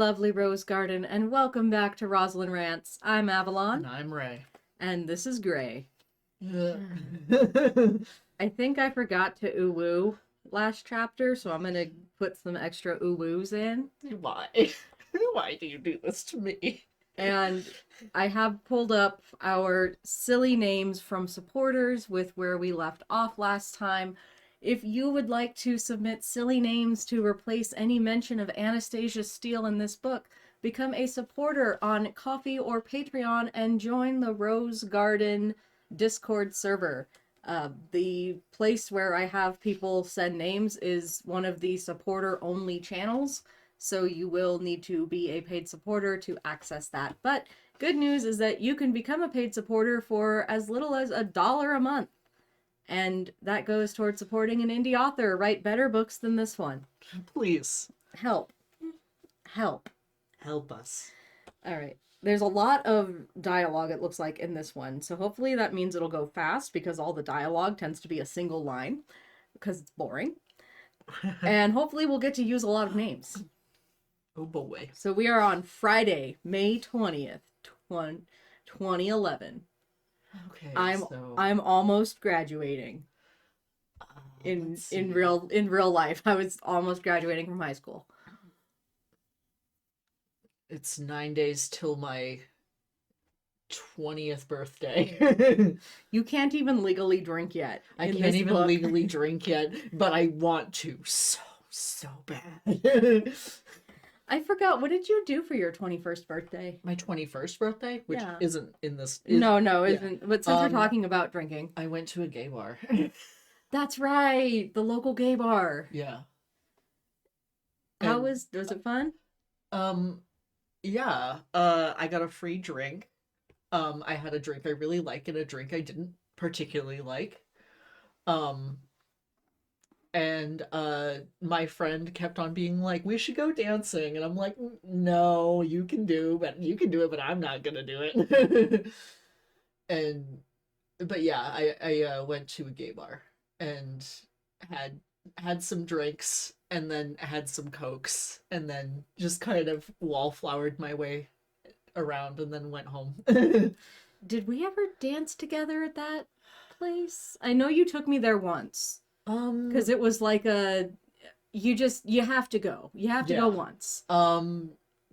lovely rose garden, and welcome back to Roselin Rants. I'm Avalon. And I'm Ray. And this is Gray. I I think I forgot to ooh-woo last chapter, so I'm gonna put some extra ooh-woos in. Why? Why do you do this to me? And I have pulled up our silly names from supporters with where we left off last time. If you would like to submit silly names to replace any mention of Anastasia Steele in this book, become a supporter on Ko-fi or Patreon and join the Rose Garden Discord server. The place where I have people send names is one of the supporter-only channels, so you will need to be a paid supporter to access that. But good news is that you can become a paid supporter for as little as $1 a month. And that goes towards supporting an indie author write better books than this one. Please. Help. Help. Help us. All right. There's a lot of dialogue, it looks like, in this one. So hopefully that means it'll go fast, because all the dialogue tends to be a single line, because it's boring. And hopefully we'll get to use a lot of names. Oh boy. So we are on Friday, May 20th, 2011. Okay. I'm almost graduating. In real life, I was almost graduating from high school. It's 9 days till my 20th birthday. You can't even legally drink yet. I can't even legally drink yet, but I want to so bad. I forgot, what did you do for your 21st birthday? My 21st birthday, which isn't in this. No, isn't. But since we're talking about drinking, I went to a gay bar. That's right, the local gay bar. Yeah. How was it fun? Yeah. I got a free drink. I had a drink I really like and a drink I didn't particularly like. And my friend kept on being like, we should go dancing, and I'm like, no, you can do it, but I'm not gonna do it. But yeah, I went to a gay bar and had some drinks and then had some cokes and then just kind of wallflowered my way around and then went home. Did we ever dance together at that place? I know you took me there once. Because it was like you have to go. You have to go once.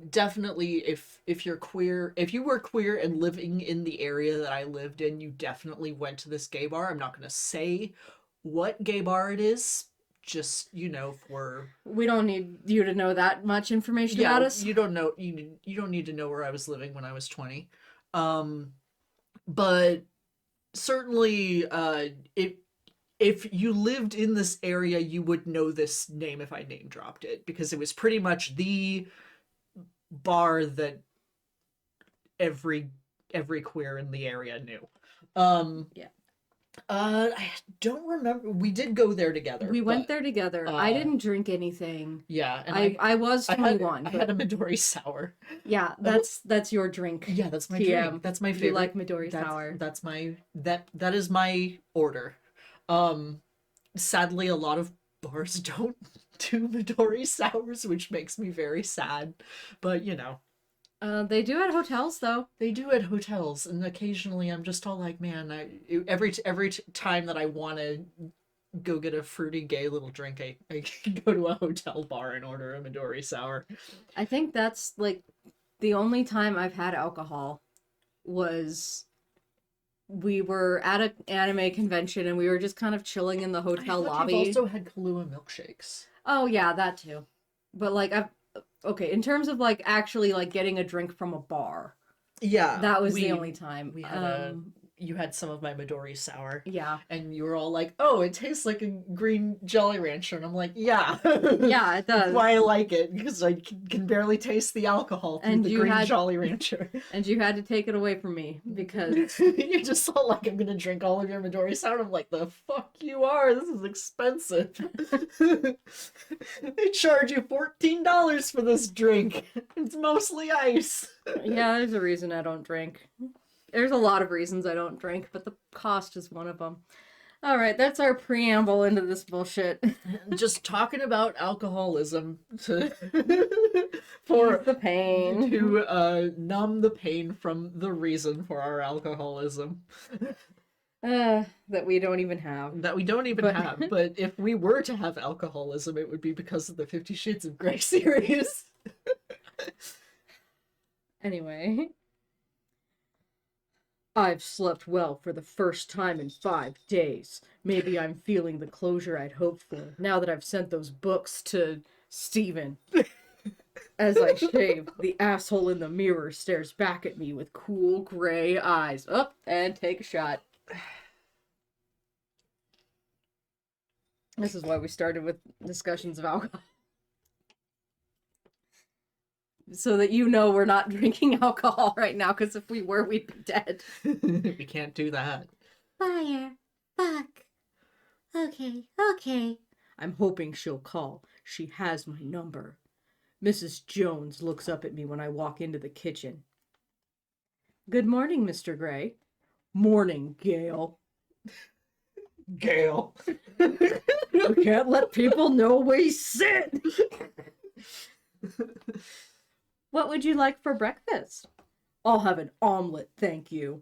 Definitely if you're queer, if you were queer and living in the area that I lived in, you definitely went to this gay bar. I'm not going to say what gay bar it is, just, for... We don't need you to know that much information about us. You don't know, you don't need to know where I was living when I was 20. But certainly, if you lived in this area, you would know this name if I name dropped it, because it was pretty much the bar that every queer in the area knew. Yeah. I don't remember. We did go there together. We went there together. I didn't drink anything. Yeah, and I was 21. I had a Midori sour. Yeah, that's your drink. Yeah, that's my PM. drink. That's my favorite. You like Midori sour. That's my that is my order. Sadly, a lot of bars don't do Midori sours, which makes me very sad. But they do at hotels, though. They do at hotels, and occasionally I'm just all like, man, every time that I want to go get a fruity gay little drink, I go to a hotel bar and order a Midori sour. I think that's like the only time I've had alcohol was we were at an anime convention and we were just kind of chilling in the hotel lobby. You've also had Kahlua milkshakes. Oh yeah, that too. But okay, in terms of actually getting a drink from a bar. Yeah. That was the only time. We had you had some of my Midori sour. Yeah. And you were all like, oh, it tastes like a green Jolly Rancher. And I'm like, yeah. Yeah, it does. That's why I like it, because I can barely taste the alcohol through the green Jolly Rancher. And you had to take it away from me, because... You're just all like, I'm going to drink all of your Midori sour. I'm like, the fuck you are? This is expensive. They charge you $14 for this drink. It's mostly ice. Yeah, there's a reason I don't drink. There's a lot of reasons I don't drink, but the cost is one of them. All right, that's our preamble into this bullshit. Just talking about alcoholism to For the pain. to numb the pain from the reason for our alcoholism That we don't even have. that we don't even have. But if we were to have alcoholism, it would be because of the 50 Shades of Grey series. Anyway. I've slept well for the first time in 5 days. Maybe I'm feeling the closure I'd hoped for, now that I've sent those books to Steven. As I shave, the asshole in the mirror stares back at me with cool gray eyes. Up and take a shot. This is why we started with discussions of alcohol. So that you know we're not drinking alcohol right now, because if we were, we'd be dead. We can't do that. Fire. Fuck. Okay. I'm hoping she'll call. She has my number. Mrs. Jones looks up at me when I walk into the kitchen. Good morning, Mr. Gray. Morning, Gail. Gail. We can't let people know we sit. What would you like for breakfast? I'll have an omelet, thank you.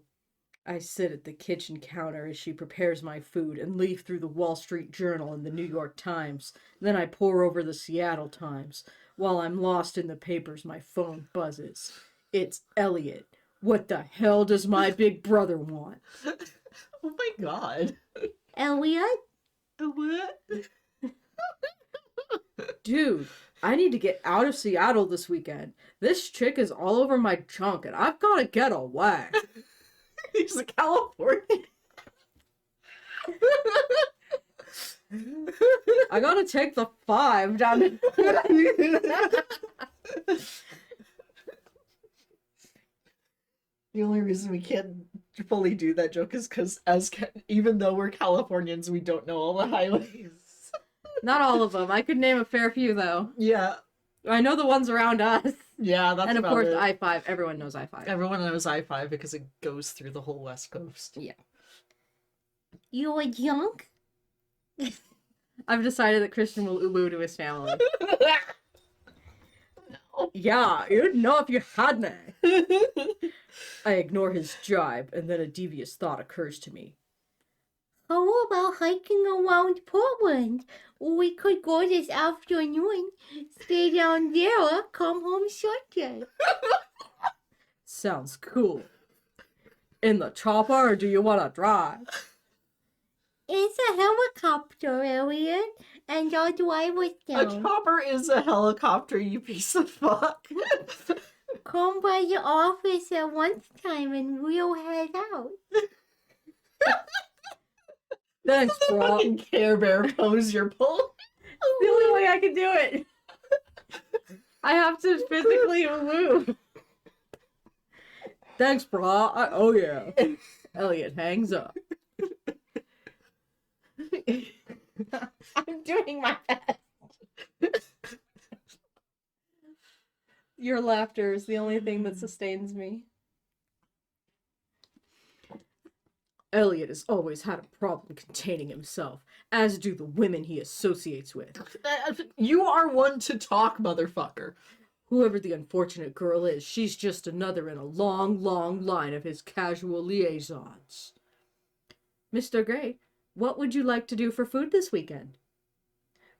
I sit at the kitchen counter as she prepares my food and leaf through the Wall Street Journal and the New York Times. Then I pore over the Seattle Times. While I'm lost in the papers, my phone buzzes. It's Elliot. What the hell does my big brother want? Oh my god. Elliot? What? Dude, I need to get out of Seattle this weekend. This chick is all over my junk and I've got to get away. He's a Californian. I gotta take the 5 down to... The only reason we can't fully do that joke is because even though we're Californians, we don't know all the highways. Not all of them. I could name a fair few, though. Yeah. I know the ones around us. Yeah, that's and of about course, it. I-5. Everyone knows I-5. Everyone knows I-5 because it goes through the whole West Coast. Yeah. You a junk? I've decided that Christian will ubu to his family. Yeah, you'd know if you hadn't. I ignore his jibe, and then a devious thought occurs to me. How about hiking around Portland? We could go this afternoon, stay down there, come home Sunday. Sounds cool. In the chopper, or do you want to drive? It's a helicopter, Elliot, and I'll drive us A down. chopper is a helicopter, you piece of fuck. Come by the office at lunchtime and we'll head out. Thanks, bro. Fucking Care Bear pose you're pulling. The only way I can do it. I have to physically move. Thanks, brah. Oh, yeah. Elliot hangs up. I'm doing my best. Your laughter is the only thing that sustains me. Elliot has always had a problem containing himself, as do the women he associates with. You are one to talk, motherfucker. Whoever the unfortunate girl is, she's just another in a long, long line of his casual liaisons. Mr. Gray, what would you like to do for food this weekend?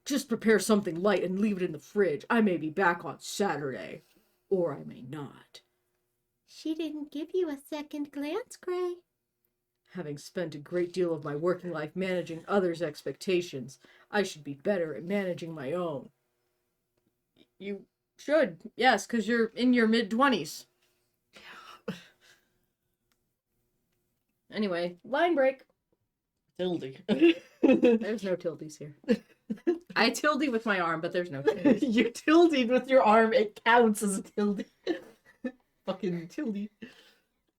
Just prepare something light and leave it in the fridge. I may be back on Saturday. Or I may not. She didn't give you a second glance, Gray. Having spent a great deal of my working life managing others' expectations, I should be better at managing my own. You should, yes, because you're in your mid-20s. Anyway, line break. Tilde. There's no tildes here. I tilde with my arm, but there's no tildes. You tilded with your arm, it counts as a tilde. Fucking tilde.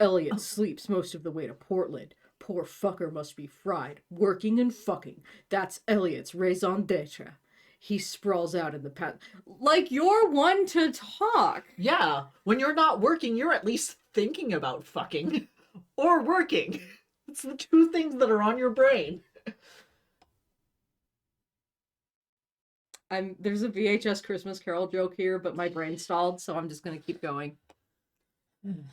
Elliot sleeps most of the way to Portland. Poor fucker must be fried, working and fucking. That's Elliot's raison d'etre. He sprawls out in the path. Like you're one to talk. Yeah, when you're not working, you're at least thinking about fucking. Or working. It's the two things that are on your brain. There's a VHS Christmas Carol joke here, but my brain stalled, so I'm just gonna keep going.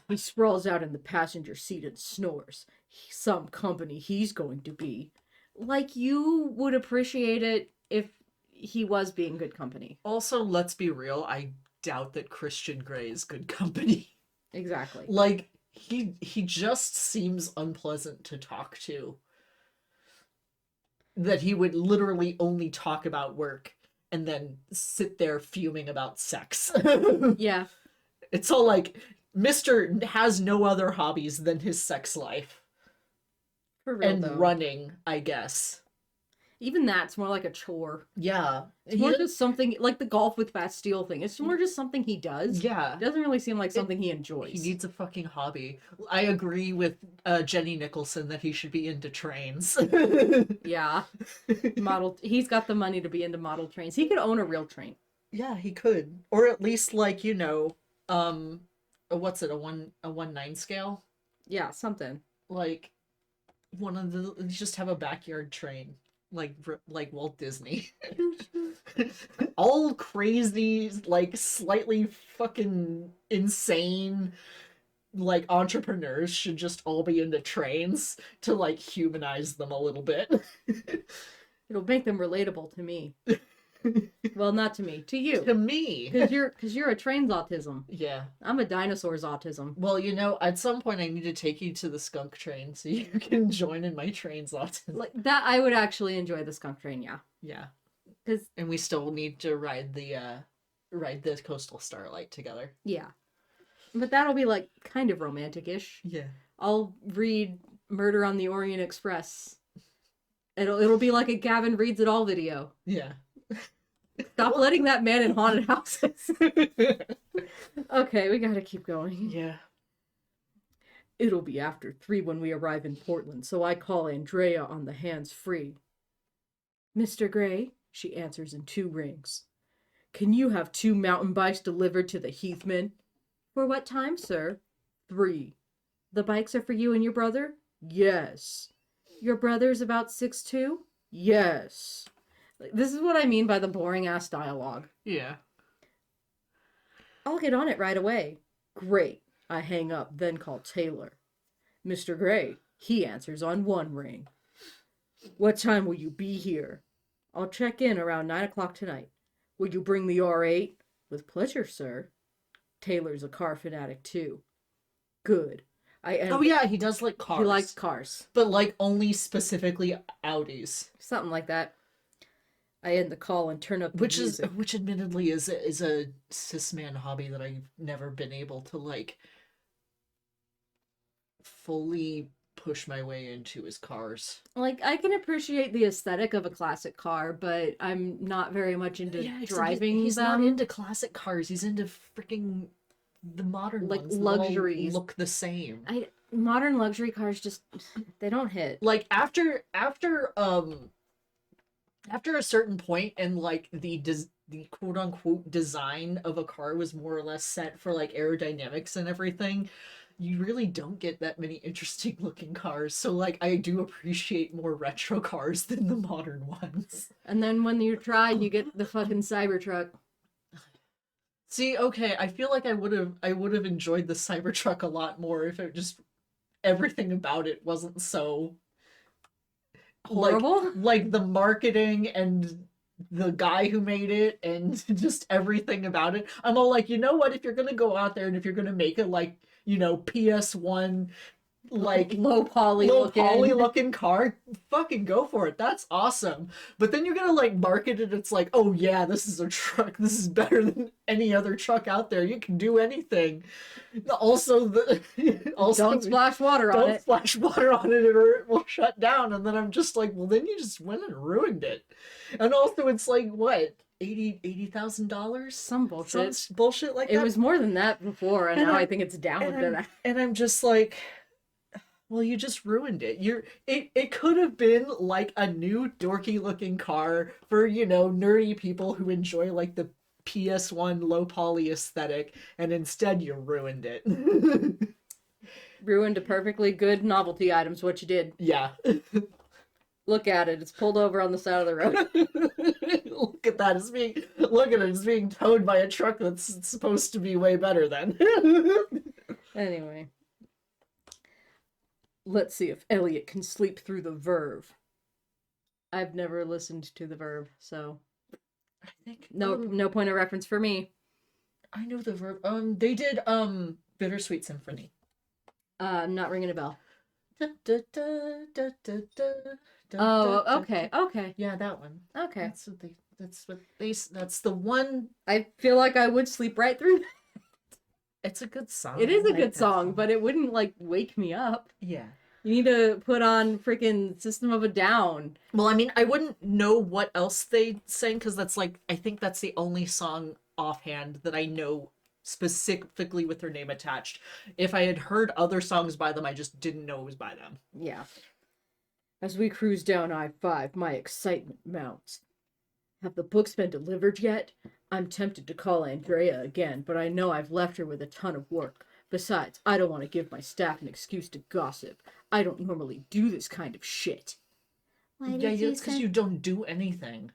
He sprawls out in the passenger seat and snores. Some company he's going to be. Like, you would appreciate it if he was being good company. Also, let's be real, I doubt that Christian Grey is good company. Exactly. Like, he just seems unpleasant to talk to. That he would literally only talk about work and then sit there fuming about sex. Yeah. It's all like, Mr. has no other hobbies than his sex life. For real, And though. running, I guess. Even that's more like a chore. Yeah. It's more just something, like the golf with Bastille thing. It's more just something he does. Yeah. It doesn't really seem like something he enjoys. He needs a fucking hobby. I agree with Jenny Nicholson that he should be into trains. Yeah. He's got the money to be into model trains. He could own a real train. Yeah, he could. Or at least, like, you know, what's it, a 1/9 scale? Yeah, something. Like, just have a backyard train. Like Walt Disney. All crazy, like, slightly fucking insane, like, entrepreneurs should just all be into trains to, like, humanize them a little bit. It'll make them relatable to me. Well, not to me. To you. To me. Because you're a train's autism. Yeah. I'm a dinosaur's autism. Well, you know, at some point I need to take you to the skunk train so you can join in my train's autism. Like that, I would actually enjoy the skunk train, yeah. Yeah. 'Cause And we still need to ride the Coastal Starlight together. yeah. But that'll be like kind of romantic-ish. Yeah. I'll read Murder on the Orient Express. It'll be like a Gavin Reads It All video. Yeah. Stop letting that man in haunted houses. Okay, we gotta keep going. Yeah. It'll be after 3 when we arrive in Portland, so I call Andrea on the hands-free. Mr. Gray, she answers in 2 rings. Can you have 2 mountain bikes delivered to the Heathman? For what time, sir? 3. The bikes are for you and your brother? Yes. Your brother's about 6'2"? Yes. This is what I mean by the boring-ass dialogue. Yeah. I'll get on it right away. Great. I hang up, then call Taylor. Mr. Gray, he answers on 1 ring. What time will you be here? I'll check in around 9 o'clock tonight. Will you bring the R8? With pleasure, sir. Taylor's a car fanatic, too. Good. Oh yeah, he does like cars. He likes cars. But like only specifically Audis. Something like that. I end the call and turn up the music. Which admittedly is a cis man hobby that I've never been able to like fully push my way into, is cars. Like, I can appreciate the aesthetic of a classic car, but I'm not very much into driving he's them. not into classic cars. He's into freaking the modern like ones. luxuries. That all look the same. Modern luxury cars just, they don't hit. Like after a certain point, and like the quote unquote design of a car was more or less set for like aerodynamics and everything, you really don't get that many interesting looking cars. So like I do appreciate more retro cars than the modern ones. And then when you try, you get the fucking Cybertruck. See, okay, I feel like I would have enjoyed the Cybertruck a lot more if it just everything about it wasn't so horrible. Like the marketing and the guy who made it and just everything about it. I'm all like, you know what? If you're gonna go out there and if you're gonna make it like, you know, PS1 like low poly looking car, fucking go for it. That's awesome. But then you're gonna like market it, it's like, oh yeah, this is a truck, this is better than any other truck out there, you can do anything. Also don't splash water on it. Don't splash water on it or it will shut down. And then I'm just like, well, then you just went and ruined it. And also it's like, what, $80,000? Some bullshit. Some bullshit like that. It was more than that before, and now I think it's down to that. And I'm just like, well, you just ruined it. It could have been like a new dorky looking car for, you know, nerdy people who enjoy like the PS1 low poly aesthetic, and instead you ruined it. Ruined a perfectly good novelty item's what you did. Yeah. Look at it. It's pulled over on the side of the road. Look at that. Look at it. It's being towed by a truck that's supposed to be way better then. Anyway. Let's see if Elliot can sleep through the verve. I've never listened to the verb, so I think no point of reference for me. I know the verb. They did Bittersweet Symphony. Not ringing a bell. Da, da, da, da, da, da, da, Oh, da, okay, da. okay, Yeah, that one. okay. That's the one. I feel like I would sleep right through that. It's a good song. It is I a like good that song, but it wouldn't, like, wake me up. Yeah. You need to put on freaking System of a Down. Well, I mean, I wouldn't know what else they sang, because that's like, I think that's the only song offhand that I know specifically with their name attached. If I had heard other songs by them, I just didn't know it was by them. Yeah. As we cruise down I-5, my excitement mounts. Have the books been delivered yet? I'm tempted to call Andrea again, but I know I've left her with a ton of work. Besides, I don't want to give my staff an excuse to gossip. I don't normally do this kind of shit. Why Yeah, did you it's because you don't do anything.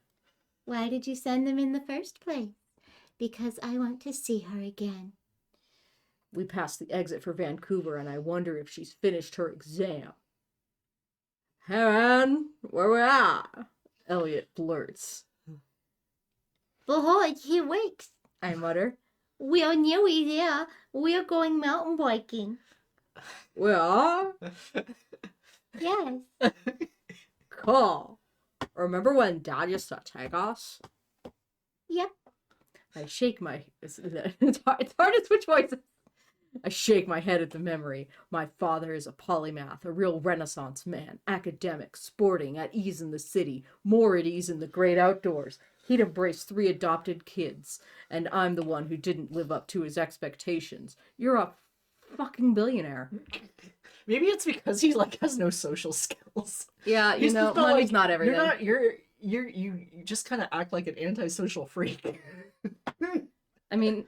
Why did you send them in the first place? Because I want to see her again. We pass the exit for Vancouver, and I wonder if she's finished her exam. Hey, man, where we at? Elliot blurts. Behold, he wakes. I mutter. We are nearly there. We are going mountain biking. We are? Yes. Cool. Remember when Dad used to take us? Yep. I shake my... It's hard to switch voices. I shake my head at the memory. My father is a polymath, a real Renaissance man, academic, sporting, at ease in the city, more at ease in the great outdoors. He'd embraced 3 adopted kids, and I'm the one who didn't live up to his expectations. You're a fucking billionaire. Maybe it's because he like has no social skills. Yeah, you He's know, just not, money's like, not everything. You just kind of act like an antisocial freak. I mean,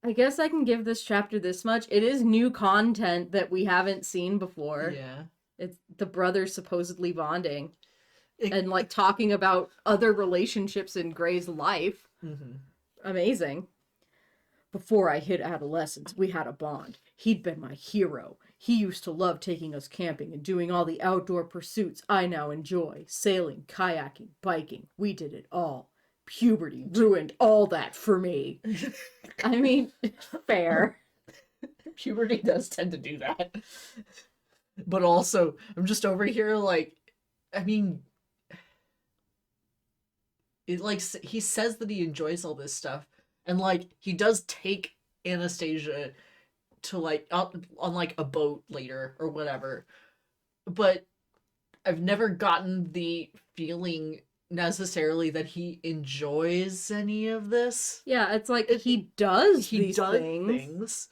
I guess I can give this chapter this much. It is new content that we haven't seen before. Yeah. It's the brothers supposedly bonding and like talking about other relationships in Gray's life. Mm-hmm. Amazing. Before I hit adolescence, we had a bond. He'd been my hero. He used to love taking us camping and doing all the outdoor pursuits I now enjoy. Sailing, kayaking, biking. We did it all. Puberty ruined all that for me. I mean, fair. Puberty does tend to do that. But also, I'm just over here like, I mean, it like he says that he enjoys all this stuff, and like he does take Anastasia to like on like a boat later or whatever, but I've never gotten the feeling necessarily that he enjoys any of this. Yeah, it's like he does He these does things.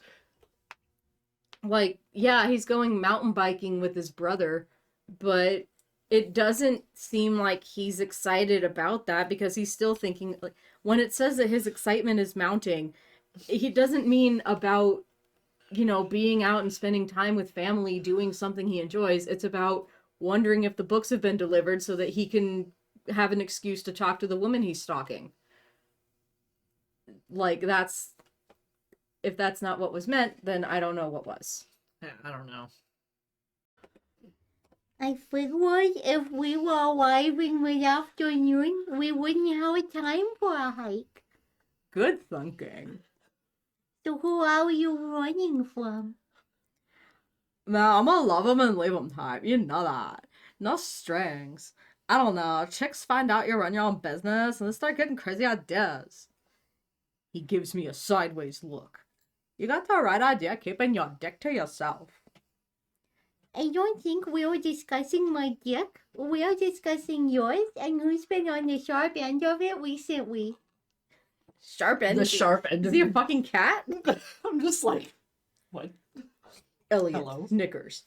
Like, yeah, he's going mountain biking with his brother, but it doesn't seem like he's excited about that because he's still thinking, like, when it says that his excitement is mounting, he doesn't mean about, you know, being out and spending time with family, doing something he enjoys. It's about wondering if the books have been delivered so that he can have an excuse to talk to the woman he's stalking. Like, that's... If that's not what was meant, then I don't know what was. Yeah, I don't know. I figured if we were alive in mid-afternoon, we wouldn't have time for a hike. Good thinking. So who are you running from? Man, I'm gonna love him and leave him type. You know that. No strings. I don't know. Chicks find out you run your own business and they start getting crazy ideas. He gives me a sideways look. You got the right idea keeping your dick to yourself. I don't think we were discussing my dick. We are discussing yours and who's been on the sharp end of it recently. Sharp end? The sharp end Is of he a fucking cat? I'm just like, what? Elliot Hello? snickers.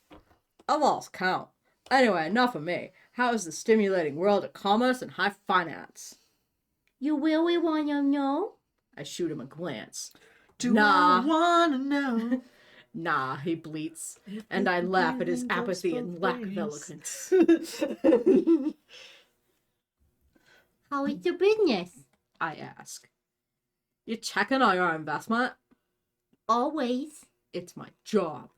I lost count. Anyway, enough of me. How is the stimulating world of commerce and high finance? You really want to know? I shoot him a glance. Do Nah. I wanna know? Nah, he bleats, and I laugh at his apathy and lack of eloquence. How is the business? I ask. You checking on your investment? Always. It's my job.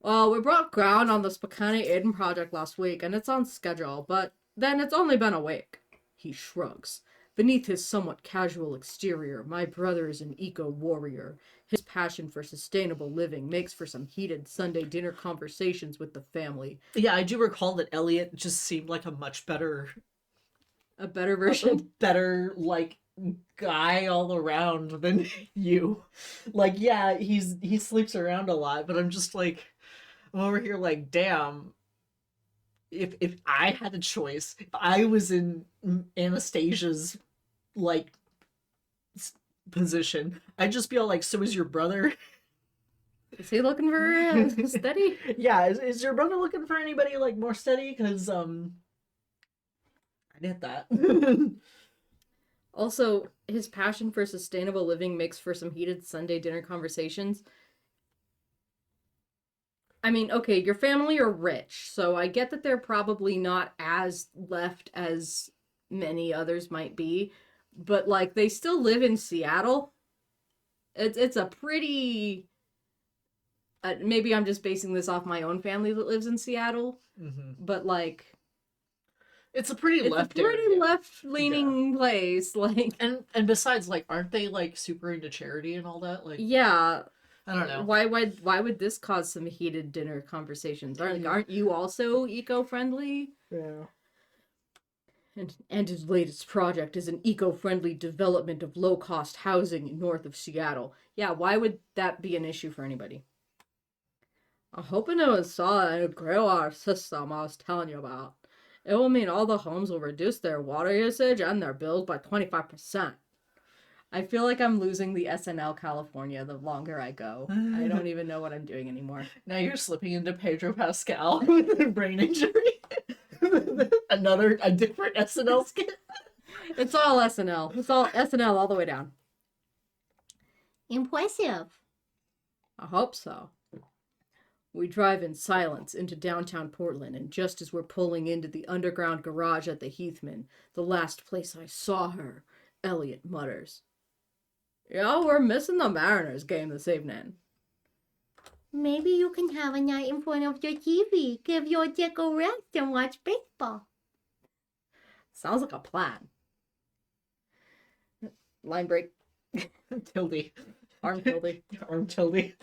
Well, we broke ground on the Spokane Eden project last week, and it's on schedule, but then it's only been a week. He shrugs. Beneath his somewhat casual exterior, my brother is an eco-warrior. His passion for sustainable living makes for some heated Sunday dinner conversations with the family. Yeah, I do recall that Elliot just seemed like a much better... A better version? better, like, guy all around than you. Like, yeah, he sleeps around a lot, but I'm just like... I'm over here like, damn... If I had a choice, if I was in Anastasia's, like, position, I'd just be all like, so is your brother? Is he looking for steady? Yeah, is your brother looking for anybody, like, more steady? Because, I get that. Also, his passion for sustainable living makes for some heated Sunday dinner conversations. I mean, okay, your family are rich, so I get that they're probably not as left as many others might be, but, like, they still live in Seattle. It's a pretty... maybe I'm just basing this off my own family that lives in Seattle, but, like... It's a pretty left-leaning place, like... And besides, like, aren't they, like, super into charity and all that? Like, yeah... I don't know. Why would this cause some heated dinner conversations? Aren't you also eco-friendly? Yeah. And his latest project is an eco-friendly development of low-cost housing north of Seattle. Yeah, why would that be an issue for anybody? I'm hoping to install a new greywater system I was telling you about. It will mean all the homes will reduce their water usage and their bills by 25%. I feel like I'm losing the SNL California the longer I go. I don't even know what I'm doing anymore. Now you're slipping into Pedro Pascal with a brain injury. A different SNL skit. It's all SNL. It's all SNL all the way down. Impressive. I hope so. We drive in silence into downtown Portland, and just as we're pulling into the underground garage at the Heathman, the last place I saw her, Elliot mutters, "Yeah, we're missing the Mariners game this evening." Maybe you can have a night in front of your TV, give your dick a rest, and watch baseball. Sounds like a plan. Line break. Tilde. Arm Tilde. Arm Tilde.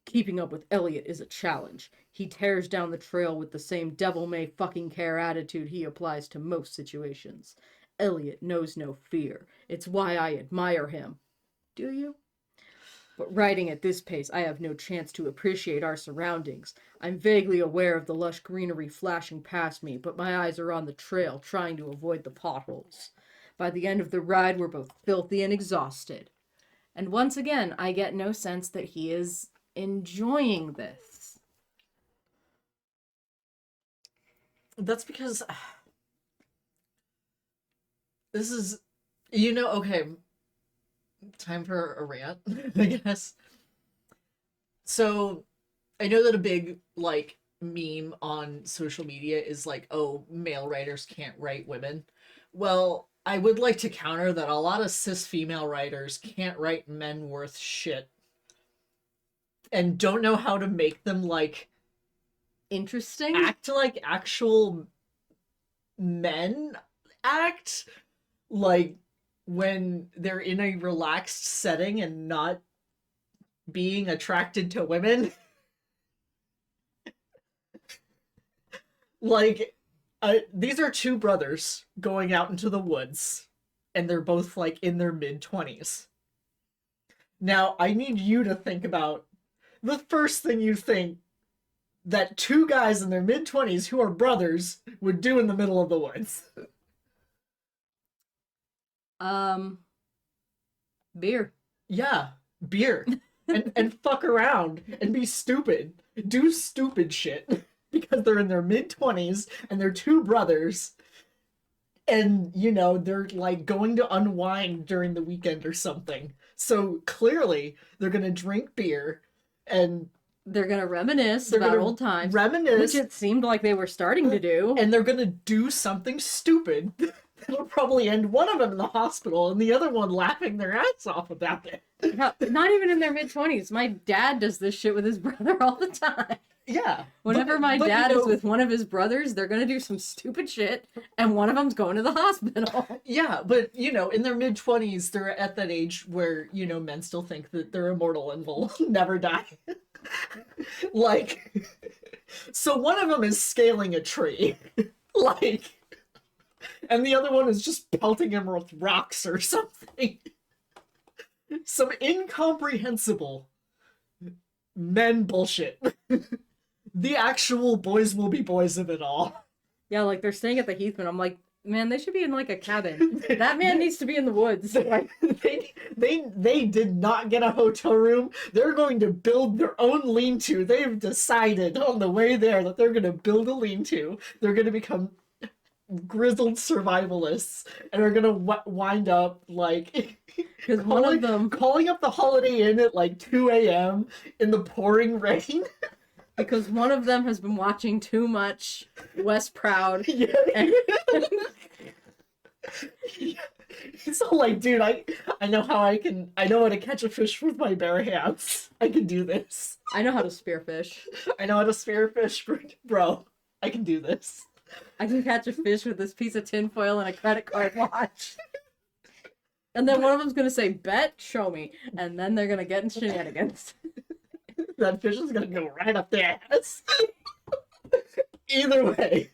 Keeping up with Elliot is a challenge. He tears down the trail with the same devil-may-fucking-care attitude he applies to most situations. Elliot knows no fear. It's why I admire him. Do you? But riding at this pace, I have no chance to appreciate our surroundings. I'm vaguely aware of the lush greenery flashing past me, but my eyes are on the trail, trying to avoid the potholes. By the end of the ride, we're both filthy and exhausted. And once again, I get no sense that he is enjoying this. That's because this is, okay, time for a rant, I guess. So, I know that a big, like, meme on social media is like, oh, male writers can't write women. Well, I would like to counter that a lot of cis female writers can't write men worth shit. And don't know how to make them, like, Interesting? act like actual men act. Like, when they're in a relaxed setting and not being attracted to women. Like, these are two brothers going out into the woods, and they're both, like, in their mid-20s. Now, I need you to think about the first thing you think that two guys in their mid-20s who are brothers would do in the middle of the woods. Beer. Yeah, beer. and fuck around and be stupid. Do stupid shit because they're in their mid-20s and they're two brothers and, they're, like, going to unwind during the weekend or something. So clearly they're gonna drink beer, and They're gonna reminisce they're about gonna old times, reminisce, which it seemed like they were starting to do. and they're gonna do something stupid. That'll probably end one of them in the hospital and the other one laughing their ass off about it. Hell, not even in their mid-20s. My dad does this shit with his brother all the time. Yeah. Whenever but- my but, dad you know, is with one of his brothers, they're gonna do some stupid shit, and one of them's going to the hospital. Yeah, but, you know, in their mid-20s, they're at that age where, you know, men still think that they're immortal and will never die. Like, so one of them is scaling a tree. Like, and the other one is just pelting him with rocks or something. Some incomprehensible men bullshit. The actual boys will be boys of it all. Yeah, like they're staying at the Heathman. I'm like, man, they should be in like a cabin. That man needs to be in the woods. They did not get a hotel room. They're going to build their own lean-to. They've decided on the way there that they're going to build a lean-to. They're going to become grizzled survivalists and are going to wind up like Because one of them, calling up the Holiday Inn at like 2 a.m. in the pouring rain. because one of them has been watching too much West Proud. Yeah. And- It's all like, dude, I know I know how to catch a fish with my bare hands. I can do this. I know how to spearfish. I know how to spear fish, bro. I can do this. I can catch a fish with this piece of tinfoil and a credit card watch. And then one of them's gonna say, bet, show me. And then they're gonna get in shenanigans. That fish is gonna go right up their ass. Either way,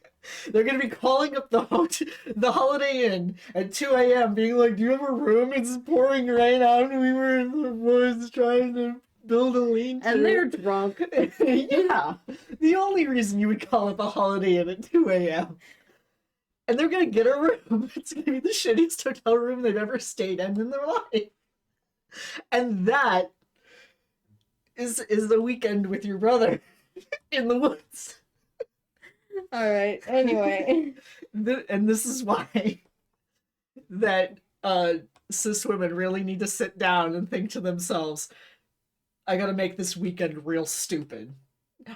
they're gonna be calling up the Holiday Inn at 2 a.m. being like, do you have a room? It's pouring rain out and we were in the woods trying to build a lean-to. And they're drunk. Yeah. The only reason you would call up a Holiday Inn at 2 a.m. And they're gonna get a room. It's gonna be the shittiest hotel room they've ever stayed in their life. And that is the weekend with your brother in the woods. Alright, anyway. And this is why that cis women really need to sit down and think to themselves, I gotta make this weekend real stupid.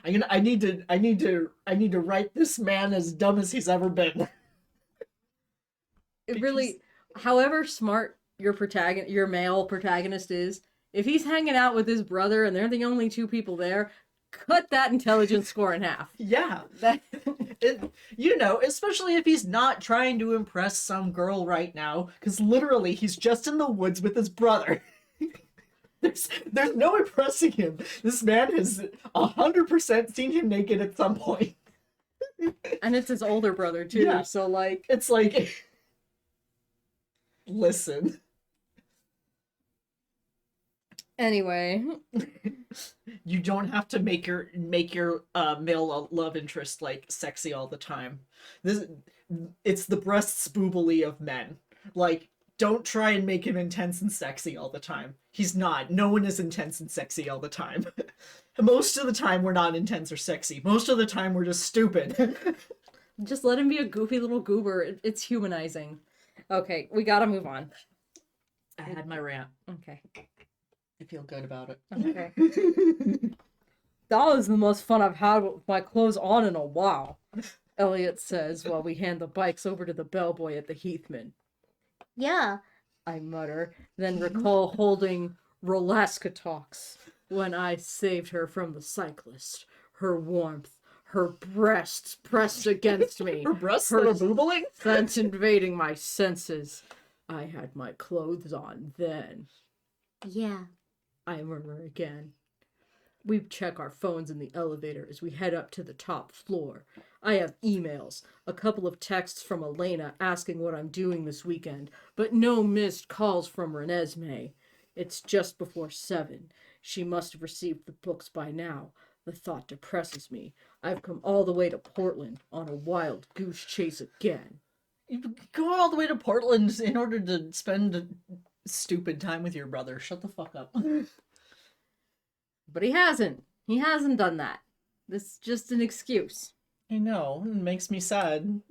I need to write this man as dumb as he's ever been. It really, however smart your male protagonist is, if he's hanging out with his brother and they're the only two people there, cut that intelligence score in half. Yeah. You know, especially if he's not trying to impress some girl right now, because literally he's just in the woods with his brother. There's no impressing him. This man has 100% seen him naked at some point. And it's his older brother too, Yeah. so like... It's like... Listen. Anyway. You don't have to make your male love interest like sexy all the time. It's the breasts boobily of men. Like, don't try and make him intense and sexy all the time. He's not. No one is intense and sexy all the time. Most of the time we're not intense or sexy. Most of the time we're just stupid. Just let him be a goofy little goober. It's humanizing. Okay, we gotta move on. I had my rant. Okay. I feel good about it. Okay. That was the most fun I've had with my clothes on in a while, Elliot says while we hand the bikes over to the bellboy at the Heathman. Yeah. I mutter, then recall holding Rolasca talks when I saved her from the cyclist. Her warmth, her breasts pressed against me. Her breasts Her that are boobling? scent invading my senses. I had my clothes on then. Yeah. I murmur again. We check our phones in the elevator as we head up to the top floor. I have emails, a couple of texts from Elena asking what I'm doing this weekend, but no missed calls from Renesmee. It's just before 7. She must have received the books by now. The thought depresses me. I've come all the way to Portland on a wild goose chase again. You go all the way to Portland in order to spend stupid time with your brother. Shut the fuck up. But he hasn't. He hasn't done that. This is just an excuse. I know. It makes me sad.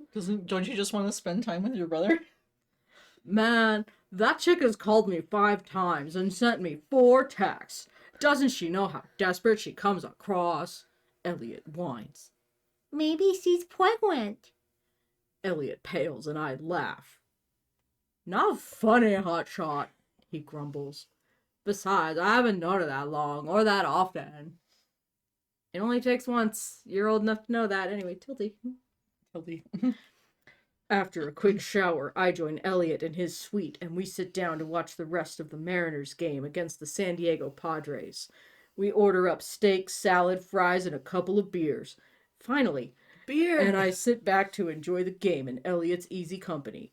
Don't you just want to spend time with your brother? Man, that chick has called me 5 times and sent me 4 texts. Doesn't she know how desperate she comes across? Elliot whines. Maybe she's pregnant. Elliot pales and I laugh. Not funny, hotshot, he grumbles. Besides, I haven't known her that long, or that often. It only takes once. You're old enough to know that. Anyway, Tilde. After a quick shower, I join Elliot in his suite, and we sit down to watch the rest of the Mariners game against the San Diego Padres. We order up steak, salad, fries, and a couple of beers. Finally, Beer! and I sit back to enjoy the game in Elliot's easy company.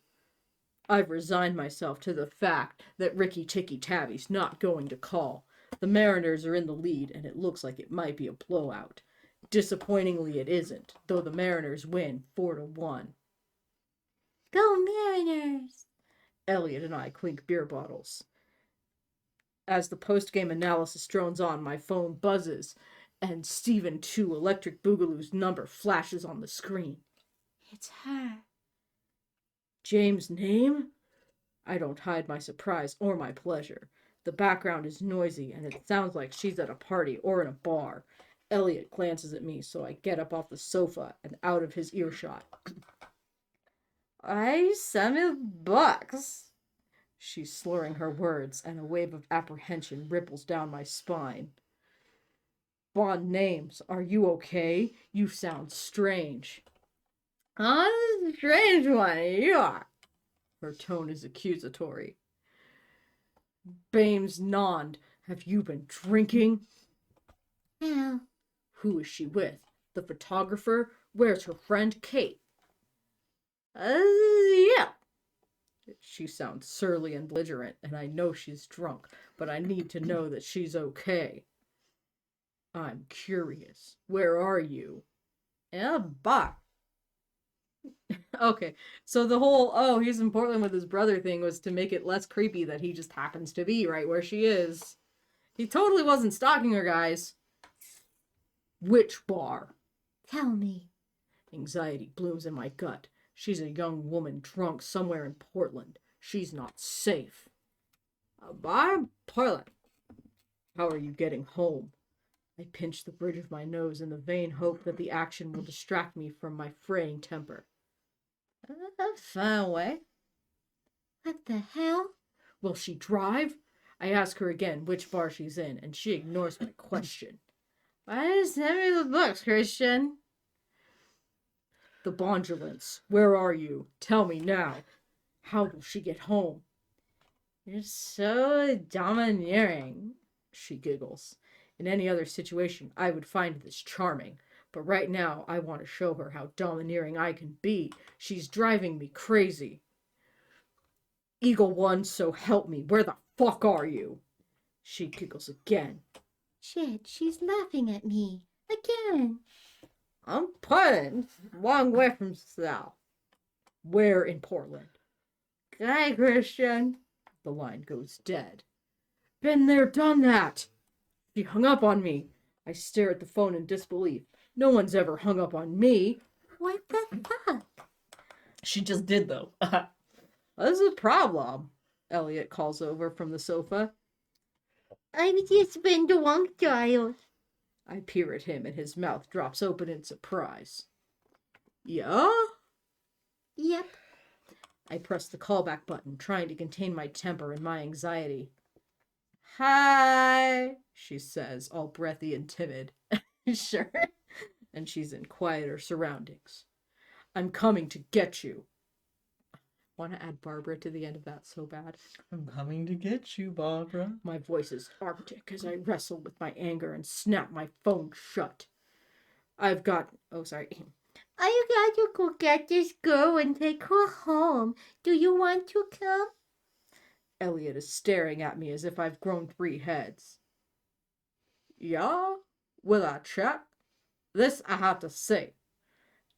I've resigned myself to the fact that Ricky Tikki Tavi's not going to call. The Mariners are in the lead, and it looks like it might be a blowout. Disappointingly, it isn't, though the Mariners win 4-1. Go Mariners! Elliot and I clink beer bottles. As the post-game analysis drones on, my phone buzzes, and Stephen 2 Electric Boogaloo's number flashes on the screen. It's her. James' name? I don't hide my surprise or my pleasure. The background is noisy, and it sounds like she's at a party or in a bar. Elliot glances at me, so I get up off the sofa and out of his earshot. I $7. She's slurring her words, and a wave of apprehension ripples down my spine. Bond names, are you okay? You sound strange. I'm a strange one, you are. Her tone is accusatory. Bames nod. Have you been drinking? No. Who is she with? The photographer? Where's her friend Kate? Yeah. She sounds surly and belligerent, and I know she's drunk, but I need to know that she's okay. I'm curious. Where are you? In a bar. Okay, so the whole, oh, he's in Portland with his brother thing was to make it less creepy that he just happens to be right where she is. He totally wasn't stalking her, guys. Which bar? Tell me. Anxiety blooms in my gut. She's a young woman drunk somewhere in Portland. She's not safe. A bar in Portland. How are you getting home? I pinch the bridge of my nose in the vain hope that the action will distract me from my fraying temper. Far away. What the hell? Will she drive? I ask her again which bar she's in, and she ignores my question. Why did you send me the books, Christian? The Bondulance. Where are you? Tell me now. How will she get home? You're so domineering, she giggles. In any other situation, I would find this charming. But right now, I want to show her how domineering I can be. She's driving me crazy. Eagle One, so help me. Where the fuck are you? She giggles again. Shit, she's laughing at me. Again. I'm Portland. Long way from South. Where in Portland? Good night, Christian. The line goes dead. Been there, done that. She hung up on me. I stare at the phone in disbelief. No one's ever hung up on me. What the fuck? She just did, though. What's the problem? Elliot calls over from the sofa. I've just been drunk, child. I peer at him and his mouth drops open in surprise. Yeah? Yep. I press the callback button, trying to contain my temper and my anxiety. Hi, she says, all breathy and timid. Sure. And she's in quieter surroundings. I'm coming to get you. Want to add Barbara to the end of that so bad. I'm coming to get you, Barbara. My voice is arctic as I wrestle with my anger and snap my phone shut. I got to go get this girl and take her home. Do you want to come? Elliot is staring at me as if I've grown 3 heads. Yeah? Will I check? This I have to say.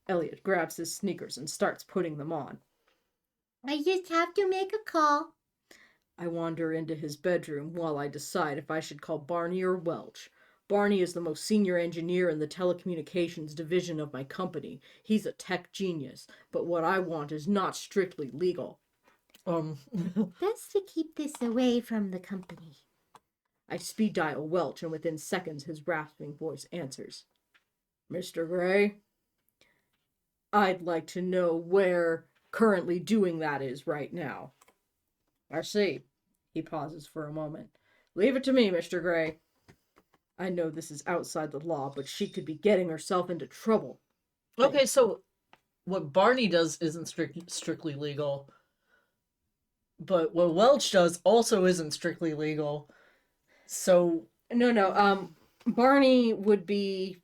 Elliot grabs his sneakers and starts putting them on. I just have to make a call. I wander into his bedroom while I decide if I should call Barney or Welch. Barney is the most senior engineer in the telecommunications division of my company. He's a tech genius, but what I want is not strictly legal. That's to keep this away from the company. I speed dial Welch, and within seconds his rasping voice answers. Mr. Gray? I'd like to know where currently doing that is right now. I see. He pauses for a moment. Leave it to me, Mr. Gray. I know this is outside the law, but she could be getting herself into trouble. Okay, so what Barney does isn't strictly legal, but what Welch does also isn't strictly legal. So No. Barney would be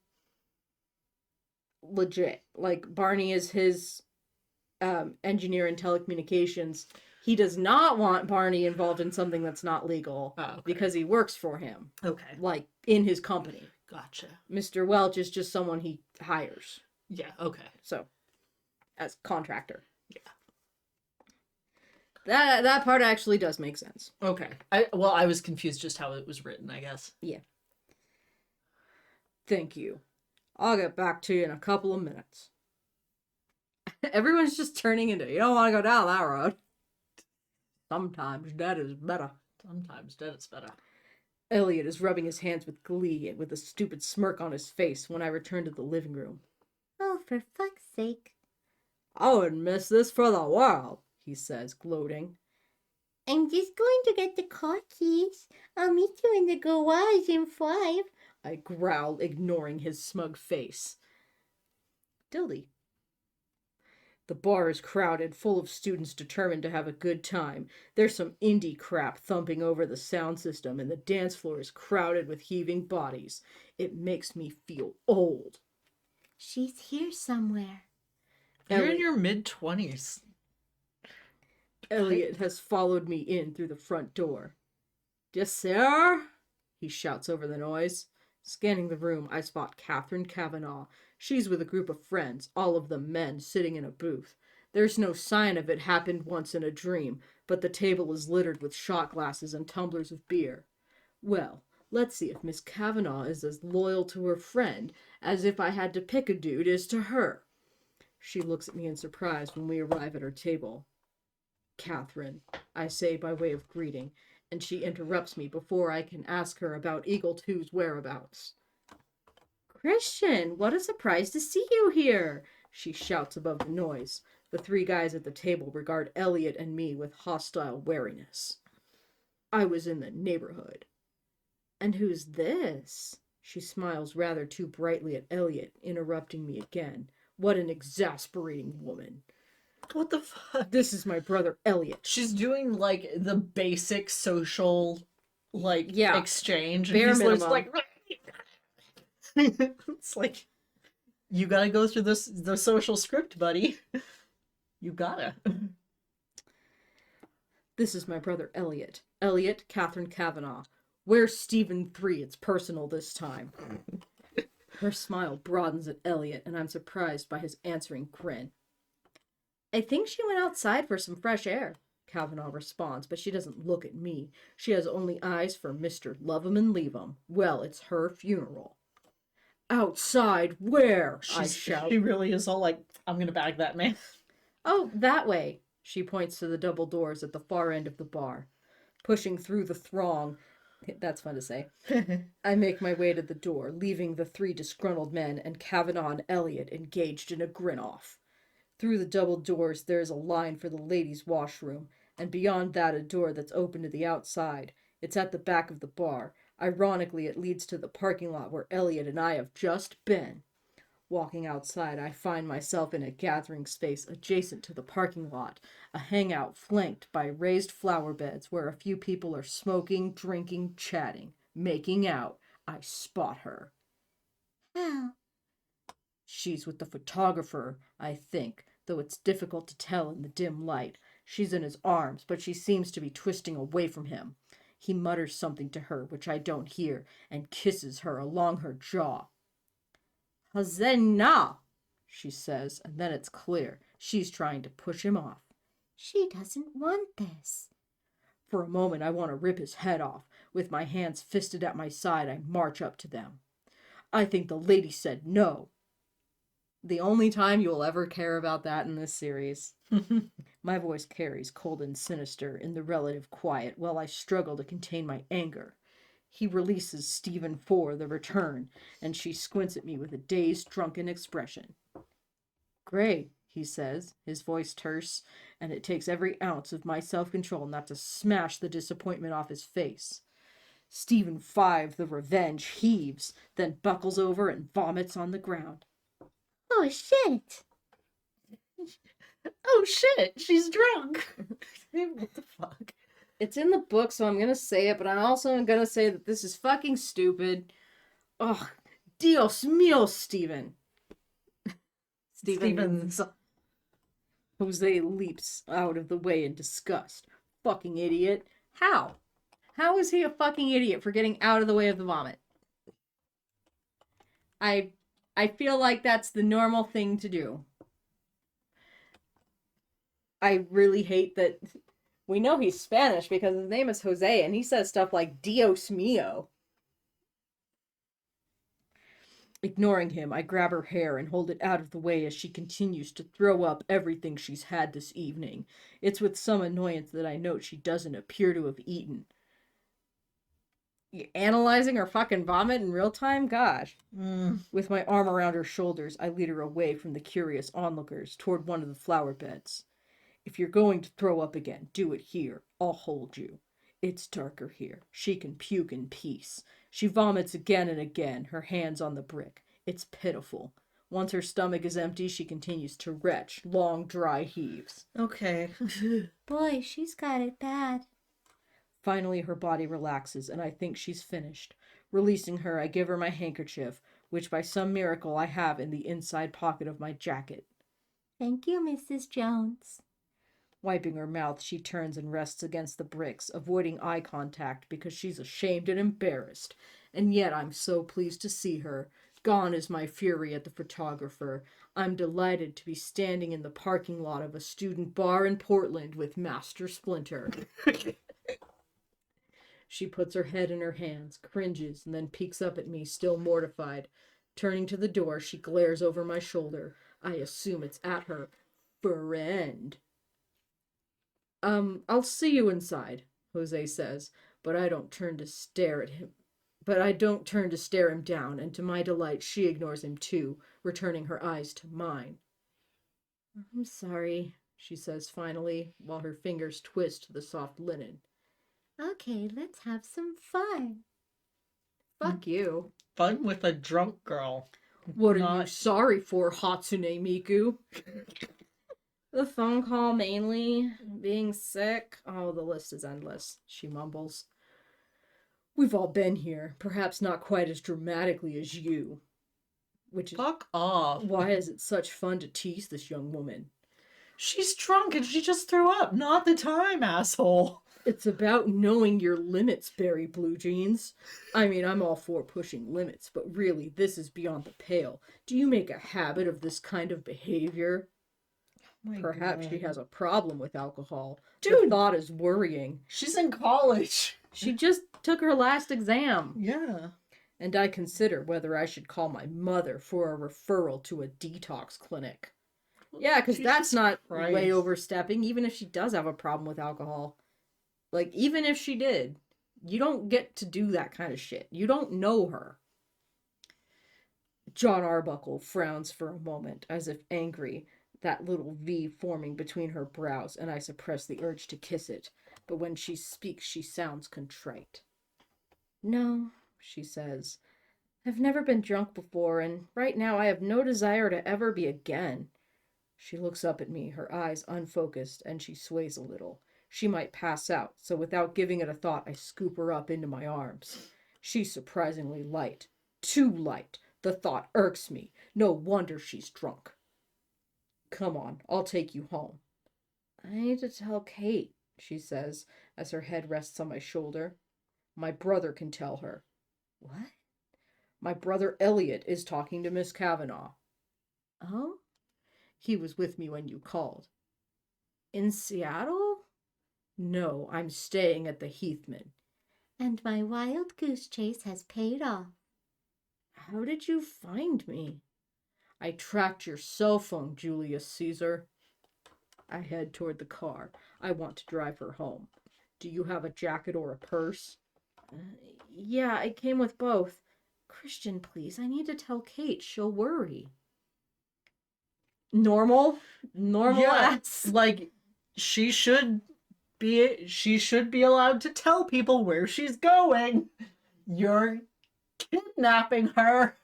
legit. Like, Barney is his engineer in telecommunications. He does not want Barney involved in something that's not legal because he works for him. Okay. Like, in his company. Gotcha. Mr. Welch is just someone he hires. Yeah, okay. So, as contractor. Yeah. That part actually does make sense. Okay. I was confused just how it was written, I guess. Yeah. Thank you. I'll get back to you in a couple of minutes. Everyone's just turning into, you don't want to go down that road. Sometimes dead is better. Sometimes dead is better. Elliot is rubbing his hands with glee and with a stupid smirk on his face when I return to the living room. Oh, for fuck's sake. I wouldn't miss this for the world, he says, gloating. I'm just going to get the car keys. I'll meet you in the garage in 5. I growl, ignoring his smug face. Tilde. The bar is crowded, full of students determined to have a good time. There's some indie crap thumping over the sound system, and the dance floor is crowded with heaving bodies. It makes me feel old. She's here somewhere. You're in your mid-20s. Elliot has followed me in through the front door. Yes, sir? He shouts over the noise. Scanning the room, I spot Catherine Kavanaugh. She's with a group of friends, all of them men, sitting in a booth. There's no sign of it happened once in a dream, but the table is littered with shot glasses and tumblers of beer. Well, let's see if Miss Kavanaugh is as loyal to her friend as if I had to pick a dude is to her. She looks at me in surprise when we arrive at her table. Catherine, I say by way of greeting, and she interrupts me before I can ask her about Eagle 2's whereabouts. Christian, what a surprise to see you here, she shouts above the noise. The 3 guys at the table regard Elliot and me with hostile wariness. I was in the neighborhood. And who's this? She smiles rather too brightly at Elliot, interrupting me again. What an exasperating woman. What the fuck? This is my brother Elliot. She's doing, like, the basic social, like, exchange. Bare and minimum. Like, it's like, you gotta go through the social script, buddy. You gotta. This is my brother Elliot. Elliot, Catherine Kavanaugh. Where's Stephen 3? It's personal this time. Her smile broadens at Elliot, and I'm surprised by his answering grin. I think she went outside for some fresh air, Kavanaugh responds, but she doesn't look at me. She has only eyes for Mr. Love 'em and leave 'em. Well, it's her funeral. Outside where? I shout. She really is all like, I'm gonna bag that man. Oh, that way. She points to the double doors at the far end of the bar. Pushing through the throng, that's fun to say, I make my way to the door, leaving the 3 disgruntled men and Kavanaugh and Elliot engaged in a grin-off. Through the double doors, there is a line for the ladies' washroom, and beyond that a door that's open to the outside. It's at the back of the bar. Ironically, it leads to the parking lot where Elliot and I have just been. Walking outside, I find myself in a gathering space adjacent to the parking lot, a hangout flanked by raised flower beds where a few people are smoking, drinking, chatting, making out. I spot her. How? She's with the photographer, I think, though it's difficult to tell in the dim light. She's in his arms, but she seems to be twisting away from him. He mutters something to her, which I don't hear, and kisses her along her jaw. Hazena, she says, and then it's clear. She's trying to push him off. She doesn't want this. For a moment, I want to rip his head off. With my hands fisted at my side, I march up to them. I think the lady said no. The only time you'll ever care about that in this series. My voice carries cold and sinister in the relative quiet while I struggle to contain my anger. He releases Stephen for the return, and she squints at me with a dazed, drunken expression. Great, he says, his voice terse, and it takes every ounce of my self-control not to smash the disappointment off his face. Stephen 5, the revenge, heaves, then buckles over and vomits on the ground. Oh, shit. Oh shit, she's drunk. What the fuck? It's in the book, so I'm gonna say it, but I'm also gonna say that this is fucking stupid. Ugh. Dios mío, Stephen. Stevens. Jose leaps out of the way in disgust. Fucking idiot. How? How is he a fucking idiot for getting out of the way of the vomit? I feel like that's the normal thing to do. I really hate that we know he's Spanish because his name is Jose and he says stuff like Dios mío. Ignoring him, I grab her hair and hold it out of the way as she continues to throw up everything she's had this evening. It's with some annoyance that I note she doesn't appear to have eaten. You analyzing her fucking vomit in real time? Gosh. With my arm around her shoulders, I lead her away from the curious onlookers toward one of the flower beds. If you're going to throw up again, do it here. I'll hold you. It's darker here. She can puke in peace. She vomits again and again, her hands on the brick. It's pitiful. Once her stomach is empty, she continues to retch, long, dry heaves. Okay. Boy, she's got it bad. Finally, her body relaxes, and I think she's finished. Releasing her, I give her my handkerchief, which by some miracle I have in the inside pocket of my jacket. Thank you, Mrs. Jones. Wiping her mouth, she turns and rests against the bricks, avoiding eye contact because she's ashamed and embarrassed. And yet I'm so pleased to see her. Gone is my fury at the photographer. I'm delighted to be standing in the parking lot of a student bar in Portland with Master Splinter. She puts her head in her hands, cringes, and then peeks up at me, still mortified. Turning to the door, she glares over my shoulder. I assume it's at her friend. I'll see you inside, Jose says, but I don't turn to stare at him. But I don't turn to stare him down, and to my delight, she ignores him too, returning her eyes to mine. I'm sorry, she says finally, while her fingers twist the soft linen. Okay, let's have some fun. Fuck you. Fun with a drunk girl. What are you sorry for, Hatsune Miku? The phone call mainly, being sick. Oh, the list is endless, she mumbles. We've all been here, perhaps not quite as dramatically as you. Which is Fuck off. why is it such fun to tease this young woman? She's drunk and she just threw up. Not the time, asshole. It's about knowing your limits, Berry Blue Jeans. I mean, I'm all for pushing limits, but really, this is beyond the pale. Do you make a habit of this kind of behavior? Perhaps she has a problem with alcohol. Dude. The thought is worrying. She's in college. She just took her last exam. Yeah. And I consider whether I should call my mother for a referral to a detox clinic. Yeah, because that's not way overstepping, even if she does have a problem with alcohol. Like, even if she did, you don't get to do that kind of shit. You don't know her. John Arbuckle frowns for a moment, as if angry, that little V forming between her brows, and I suppress the urge to kiss it. But when she speaks, she sounds contrite. No, she says. I've never been drunk before, and right now I have no desire to ever be again. She looks up at me, her eyes unfocused, and she sways a little. She might pass out, so without giving it a thought, I scoop her up into my arms. She's surprisingly light. Too light. The thought irks me. No wonder she's drunk. Come on, I'll take you home. I need to tell Kate, she says, as her head rests on my shoulder. My brother can tell her. What? My brother Elliot is talking to Miss Kavanaugh. Oh? He was with me when you called. In Seattle? No, I'm staying at the Heathman. And my wild goose chase has paid off. How did you find me? I tracked your cell phone, Julius Caesar. I head toward the car. I want to drive her home. Do you have a jacket or a purse? Yeah, I came with both. Christian, please, I need to tell Kate. She'll worry. Normal? Normal Yeah, ass. like, she should be allowed to tell people where she's going. You're kidnapping her.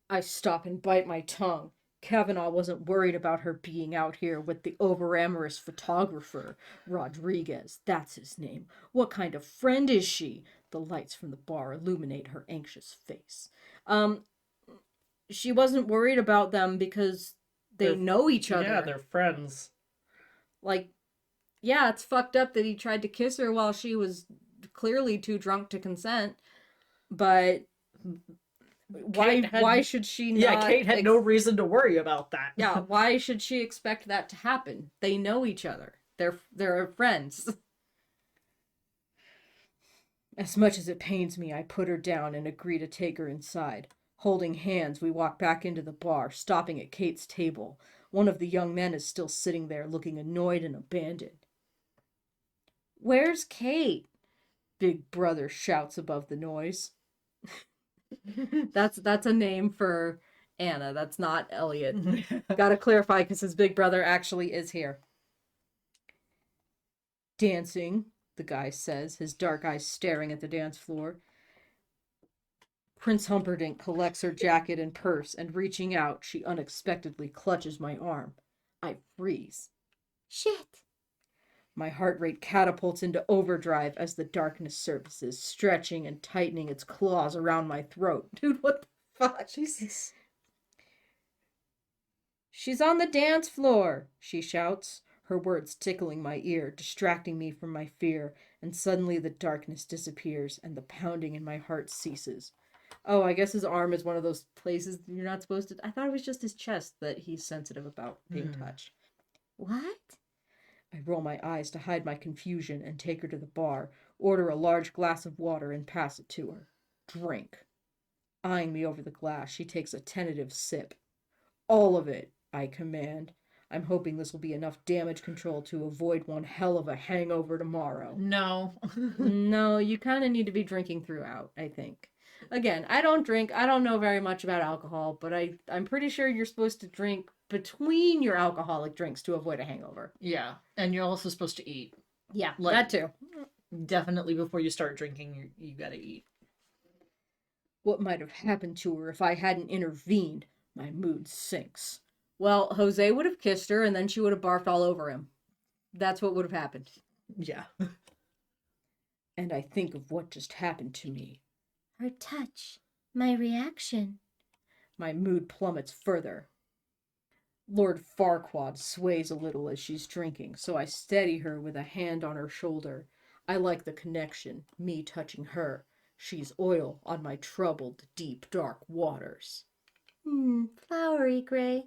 I stop and bite my tongue. Kavanaugh wasn't worried about her being out here with the overamorous photographer. Rodriguez, that's his name. What kind of friend is she? The lights from the bar illuminate her anxious face. She wasn't worried about them because they know each other. Yeah, they're friends. Like, yeah, it's fucked up that he tried to kiss her while she was clearly too drunk to consent, but why should she not? Yeah, Kate had no reason to worry about that. Yeah, why should she expect that to happen? They know each other. They're friends. As much as it pains me, I put her down and agree to take her inside. Holding hands, we walk back into the bar, stopping at Kate's table. One of the young men is still sitting there, looking annoyed and abandoned. Where's Kate? Big Brother shouts above the noise. That's a name for Anna. That's not Elliot. Gotta clarify because his big brother actually is here. Dancing, the guy says, his dark eyes staring at the dance floor. Prince Humperdinck collects her jacket and purse, and reaching out, she unexpectedly clutches my arm. I freeze. Shit. My heart rate catapults into overdrive as the darkness surfaces, stretching and tightening its claws around my throat. Dude, what the fuck? Jesus. She's on the dance floor, she shouts, her words tickling my ear, distracting me from my fear, and suddenly the darkness disappears and the pounding in my heart ceases. Oh, I guess his arm is one of those places you're not supposed to... I thought it was just his chest that he's sensitive about being touched. What? I roll my eyes to hide my confusion and take her to the bar, order a large glass of water and pass it to her. Drink. Eyeing me over the glass, she takes a tentative sip. All of it, I command. I'm hoping this will be enough damage control to avoid one hell of a hangover tomorrow. No. No, you kind of need to be drinking throughout, I think. Again, I don't drink. I don't know very much about alcohol, but I'm pretty sure you're supposed to drink between your alcoholic drinks to avoid a hangover. Yeah, and you're also supposed to eat. Yeah, Like- that too. Definitely before you start drinking, you gotta eat. What might have happened to her if I hadn't intervened? My mood sinks. Well, Jose would have kissed her and then she would have barfed all over him. That's what would have happened. Yeah. And I think of what just happened to me. Her touch. My reaction. My mood plummets further. Lord Farquaad sways a little as she's drinking, so I steady her with a hand on her shoulder. I like the connection, me touching her. She's oil on my troubled, deep, dark waters. Flowery gray.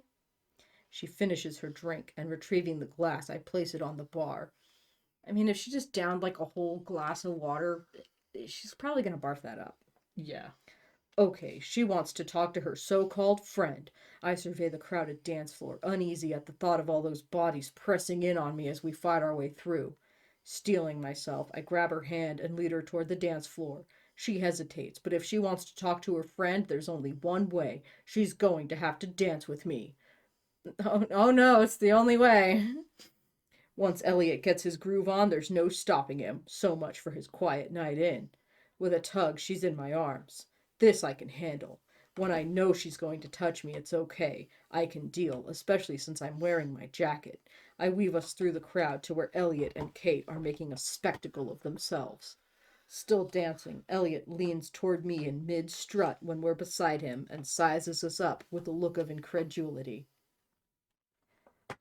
She finishes her drink, and retrieving the glass, I place it on the bar. I mean, if she just downed like a whole glass of water, she's probably gonna barf that up. Yeah. Okay, she wants to talk to her so-called friend. I survey the crowded dance floor, uneasy at the thought of all those bodies pressing in on me as we fight our way through. Steeling myself, I grab her hand and lead her toward the dance floor. She hesitates, but if she wants to talk to her friend, there's only one way. She's going to have to dance with me. Oh no, it's the only way. Once Elliot gets his groove on, there's no stopping him. So much for his quiet night in. With a tug, she's in my arms. This I can handle. When I know she's going to touch me, it's okay. I can deal, especially since I'm wearing my jacket. I weave us through the crowd to where Elliot and Kate are making a spectacle of themselves. Still dancing, Elliot leans toward me in mid-strut when we're beside him and sizes us up with a look of incredulity.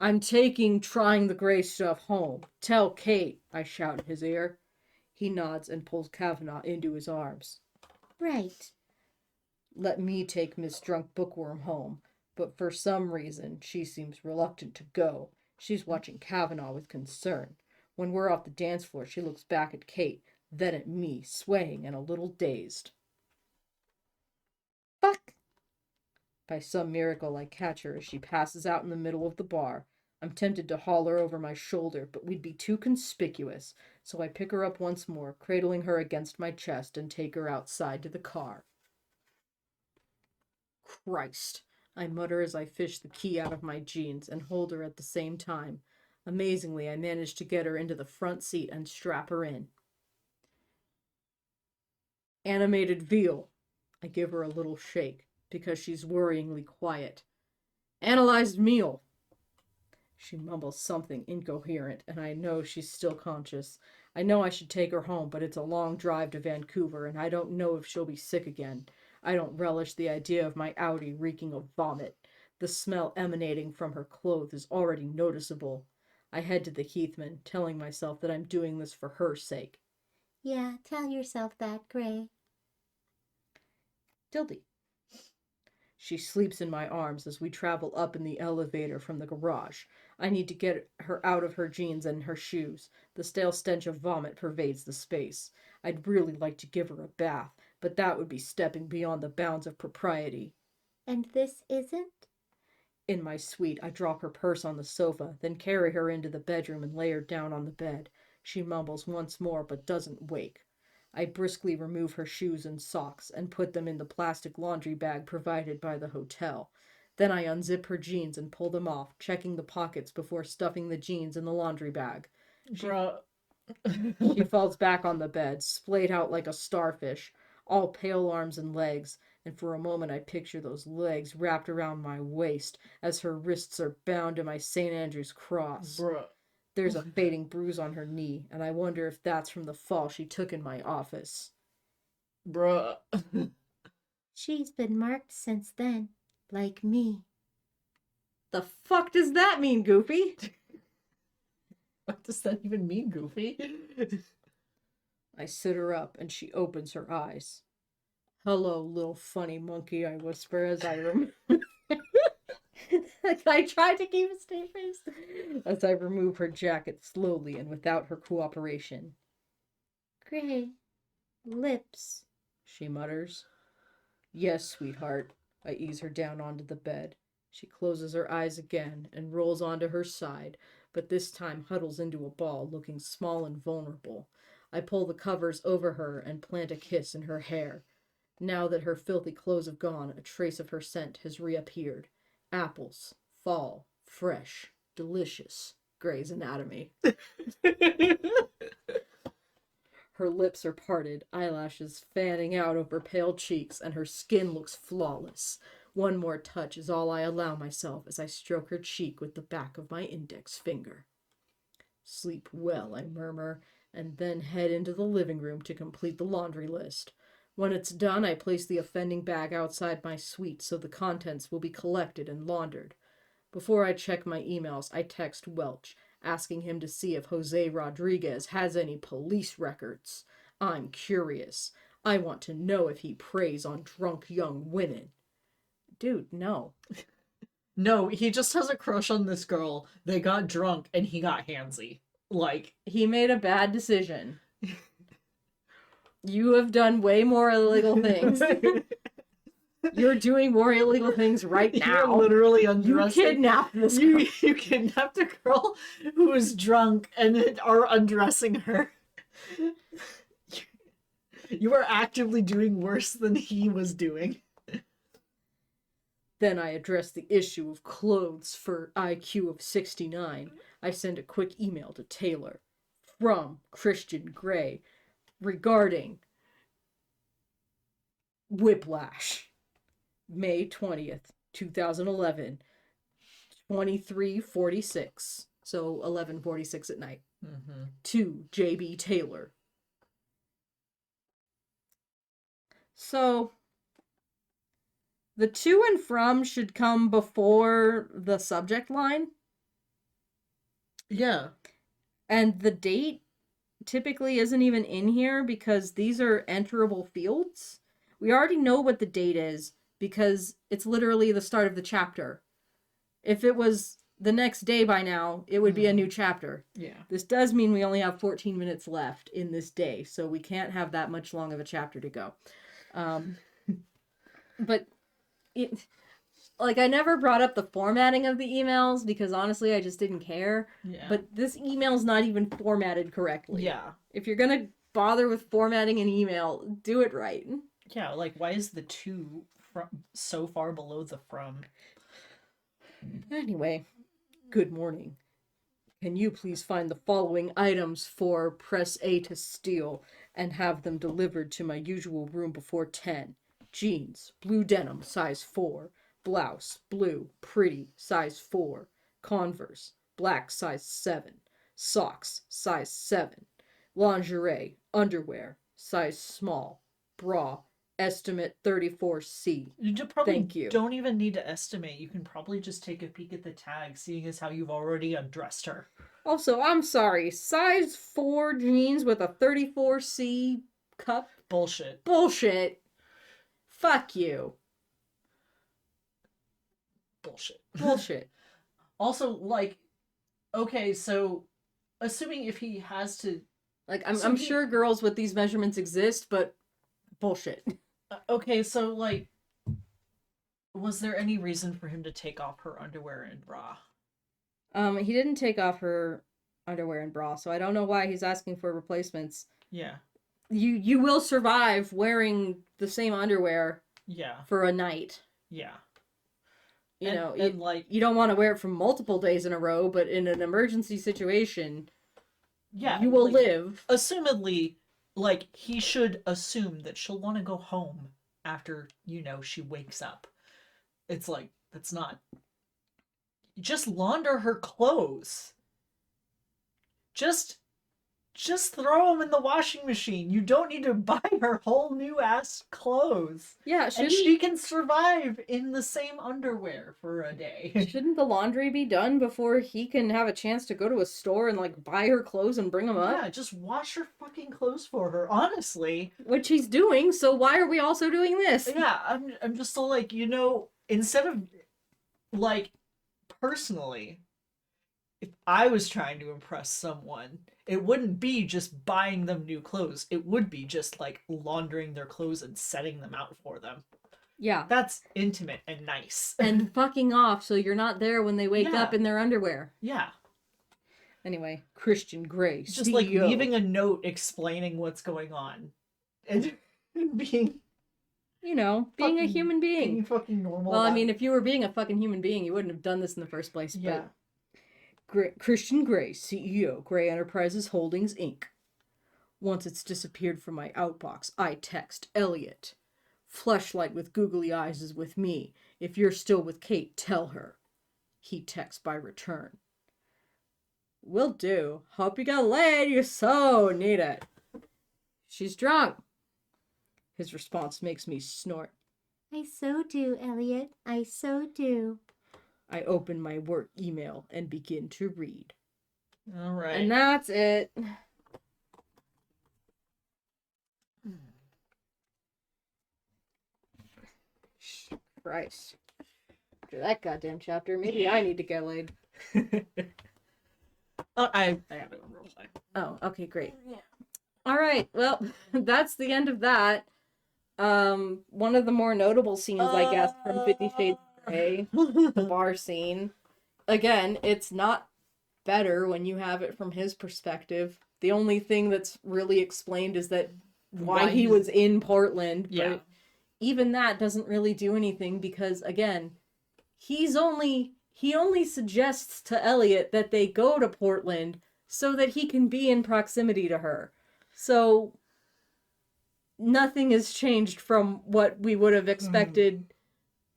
I'm taking trying the gray stuff home. Tell Kate, I shout in his ear. He nods and pulls Kavanaugh into his arms. Right. Let me take Miss Drunk Bookworm home, but for some reason she seems reluctant to go. She's watching Kavanaugh with concern. When we're off the dance floor, she looks back at Kate, then at me, swaying and a little dazed. Fuck. By some miracle, I catch her as she passes out in the middle of the bar. I'm tempted to holler over my shoulder, but we'd be too conspicuous, So I pick her up once more, cradling her against my chest, and take her outside to the car. Christ, I mutter as I fish the key out of my jeans and hold her at the same time. Amazingly, I manage to get her into the front seat and strap her in. Animated veal. I give her a little shake, because she's worryingly quiet. Analyzed meal. She mumbles something incoherent, and I know she's still conscious. I know I should take her home, but it's a long drive to Vancouver, and I don't know if she'll be sick again. I don't relish the idea of my Audi reeking of vomit. The smell emanating from her clothes is already noticeable. I head to the Heathman, telling myself that I'm doing this for her sake. Yeah, tell yourself that, Gray. Tilde. She sleeps in my arms as we travel up in the elevator from the garage. I need to get her out of her jeans and her shoes. The stale stench of vomit pervades the space. I'd really like to give her a bath, but that would be stepping beyond the bounds of propriety. And this isn't? In my suite, I drop her purse on the sofa, then carry her into the bedroom and lay her down on the bed. She mumbles once more, but doesn't wake. I briskly remove her shoes and socks and put them in the plastic laundry bag provided by the hotel. Then I unzip her jeans and pull them off, checking the pockets before stuffing the jeans in the laundry bag. She falls back on the bed, splayed out like a starfish, all pale arms and legs, and for a moment I picture those legs wrapped around my waist as her wrists are bound to my St. Andrew's cross. There's a fading bruise on her knee, and I wonder if that's from the fall she took in my office. She's been marked since then, like me. The fuck does that mean, Goofy? What does that even mean, Goofy? I sit her up, and she opens her eyes. Hello, little funny monkey, I whisper as I I tried to keep a straight face as I remove her jacket slowly and without her cooperation. Gray. Lips. She mutters. Yes, sweetheart. I ease her down onto the bed. She closes her eyes again and rolls onto her side, but this time huddles into a ball, looking small and vulnerable. I pull the covers over her and plant a kiss in her hair. Now that her filthy clothes have gone, a trace of her scent has reappeared. Apples. Fall. Fresh. Delicious. Grey's Anatomy. Her lips are parted, eyelashes fanning out over pale cheeks, and her skin looks flawless. One more touch is all I allow myself as I stroke her cheek with the back of my index finger. Sleep well, I murmur, and then head into the living room to complete the laundry list. When it's done, I place the offending bag outside my suite so the contents will be collected and laundered. Before I check my emails, I text Welch, asking him to see if Jose Rodriguez has any police records. I'm curious. I want to know if he preys on drunk young women. Dude, no. No, he just has a crush on this girl. They got drunk and he got handsy. Like, he made a bad decision. You have done way more illegal things. You're doing more illegal things right now. You're literally undressing. You kidnapped this girl. You kidnapped a girl who was drunk and are undressing her. You are actively doing worse than he was doing. Then I address the issue of clothes for IQ of 69. I send a quick email to Taylor. From Christian Grey. Regarding Whiplash. May 20th, 2011. 23:46. So 11:46 at night. Mm-hmm. To J.B. Taylor. So the to and from should come before the subject line. Yeah. And the date typically isn't even in here because these are enterable fields. We already know what the date is because it's literally the start of the chapter. If it was the next day by now, it would be a new chapter. Yeah. This does mean we only have 14 minutes left in this day, so we can't have that much long of a chapter to go. But like, I never brought up the formatting of the emails because honestly, I just didn't care. Yeah. But this email's not even formatted correctly. Yeah. If you're gonna bother with formatting an email, do it right. Yeah, like, why is the to from so far below the from? Anyway, good morning. Can you please find the following items for press A to steal and have them delivered to my usual room before 10? Jeans, blue denim, size 4. Blouse, blue, pretty, size 4. Converse, black, size 7. Socks, size 7. Lingerie, underwear, size small. Bra, estimate 34C. You probably Thank you. don't even need to estimate. You can probably just take a peek at the tag, seeing as how you've already undressed her. Also, I'm sorry, size 4 jeans with a 34C cup? Bullshit. Bullshit. Fuck you. Bullshit. Bullshit. Also, like, okay, so assuming if he has to, Like, So I'm he- sure girls with these measurements exist, but bullshit. okay, so like, was there any reason for him to take off her underwear and bra? He didn't take off her underwear and bra, so I don't know why he's asking for replacements. Yeah. You will survive wearing the same underwear Yeah. for a night. Yeah. You know, and like, you don't want to wear it for multiple days in a row, but in an emergency situation, yeah, you will like, live. assumedly, like, he should assume that she'll want to go home after, she wakes up. It's like, that's not. Just launder her clothes. Just throw them in the washing machine. You don't need to buy her whole new ass clothes. Yeah, And she can survive in the same underwear for a day. Shouldn't the laundry be done before he can have a chance to go to a store and, like, buy her clothes and bring them up? Yeah, just wash her fucking clothes for her, honestly. Which he's doing, so why are we also doing this? Yeah, I'm just so, like, instead of, like, personally, if I was trying to impress someone, it wouldn't be just buying them new clothes. It would be just, like, laundering their clothes and setting them out for them. Yeah. That's intimate and nice. And fucking off so you're not there when they wake Yeah. up in their underwear. Yeah. Anyway, Christian Grey, Just, like, CEO. leaving a note explaining what's going on. And being being a fucking- human being. being fucking normal. Well, I about mean, it. if you were being a fucking human being, you wouldn't have done this in the first place. Yeah. But Christian Grey, CEO, Grey Enterprises Holdings, Inc. Once it's disappeared from my outbox, I text Elliot. Fleshlight with googly eyes is with me. If you're still with Kate, tell her. He texts by return. Will do. Hope you got laid. You so need it. She's drunk. His response makes me snort. I so do, Elliot. I so do. I open my work email and begin to read. All right. And that's it. Christ. After that goddamn chapter, maybe I need to get laid. I have it on roll play. Oh, okay, great. All right, well, that's the end of that. One of the more notable scenes, I guess, from 50 Shades of Grey, the bar scene. Again, it's not better when you have it from his perspective. The only thing that's really explained is that why he was in Portland. Yeah. But even that doesn't really do anything because, again, he only suggests to Elliot that they go to Portland so that he can be in proximity to her. So nothing has changed from what we would have expected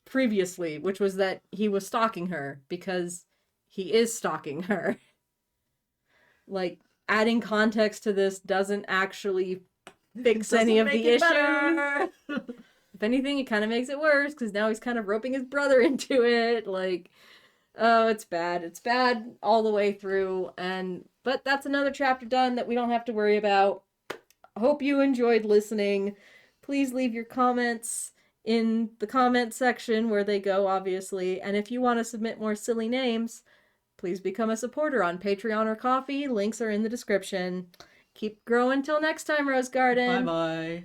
previously, which was that he was stalking her, because he is stalking her. Like, adding context to this doesn't actually fix any of the issues. If anything, it kind of makes it worse, because now he's kind of roping his brother into it. Like, oh, it's bad. It's bad all the way through. But that's another chapter done that we don't have to worry about. Hope you enjoyed listening. Please leave your comments in the comment section where they go, obviously. And if you want to submit more silly names, please become a supporter on Patreon or Ko-fi. Links are in the description. Keep growing till next time, Rose Garden. Bye-bye.